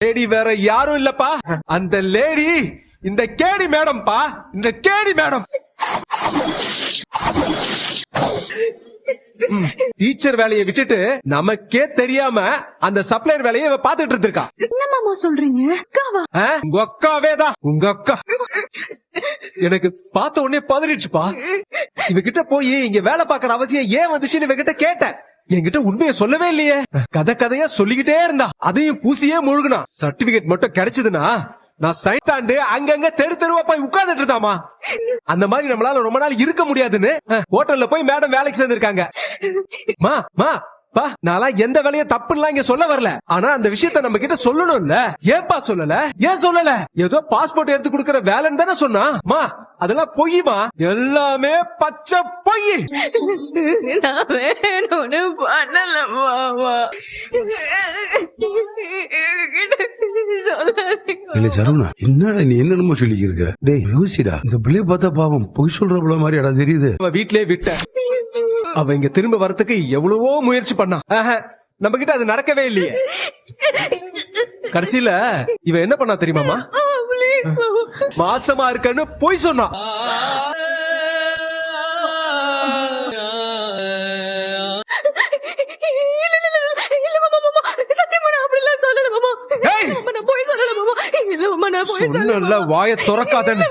Lady வேற யாரும் இல்லப்பா, அந்த லேடி இந்த கேடி மேடம் பா, இந்த கேடி மேடம். டீச்சர் வேலையை விட்டுட்டு நமக்கே தெரியாம அந்த சப்ளையர் வேலையை இவ பாத்துட்டு இருந்திருக்கா. என்ன மாமா சொல்றீங்க? அக்காவா? உங்க அக்காவே தான், உங்க அக்கா. எனக்கு பார்த்த உடனே பதறிடுச்சுப்பா. இவகிட்ட போய் இங்க வேலை பாக்குற அவசியம் ஏன் வந்துச்சுன்னு இவகிட்ட கேட்டேன். என்கிட்ட உண்மையை சொல்லவே இல்லையே. கதையா சொல்லிக்கிட்டே இருந்தா, அதையும் பூசியே முழுகுனா. சர்டிபிகேட் மட்டும் கிடைச்சதுன்னா நான் சைட்டாண்டு அங்கங்க தெருவா போய் உட்கார்ந்துட்டு இருந்தாமா. அந்த மாதிரி நம்மளால ரொம்ப நாள் இருக்க முடியாதுன்னு ஹோட்டல்ல போய் மேடம் வேலைக்கு சேர்ந்திருக்காங்க. மா மா பா, நான் எந்த வேலையும் தப்புலாம் இங்க சொல்ல வரல. ஆனா அந்த விஷயத்த நம்ம கிட்ட சொல்லணும்ல. ஏன்பா சொல்லல? ஏன் சொல்லல? ஏதோ பாஸ்போர்ட் எடுத்து கொடுக்கற வேலைன்னு தானே சொன்னா. மா அதெல்லாம் பொய்யுமா? எல்லாமே பச்சை பொய். நான் வேணும்னு பண்ணல மாமா. சரவணா, என்னடா நீ என்னென்னமோ சொல்லிக்க இருக்க? டேய் யோசிடா, இந்த பிள்ளைய பார்த்தா பாவம் பொய் சொல்ற மாதிரி இடம் தெரியுது. வீட்லயே விட்ட அவ இங்க திரும்ப வரதுக்கு எவ்வளவோ முயற்சி பண்ணா. நம்ம கிட்ட அது நடக்கவே இல்லையே. கடைசியில இவ என்ன பண்ணா தெரியுமாமா? மாசமா இருக்கன்னு பொய் சொன்னா. சொன்ன வாய திறக்காதன்னு.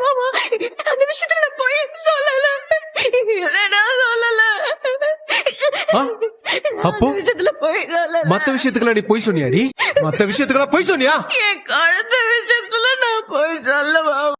அந்த விஷயத்துல போய் சொல்லல. அப்போ மத்த விஷயத்துக்குலாம் நீ போய் சொன்னியாடி? மத்த விஷயத்துக்குலாம் போய் சொன்னியா? என் கழுத்த விஷயத்துல நான் போய் சொல்ல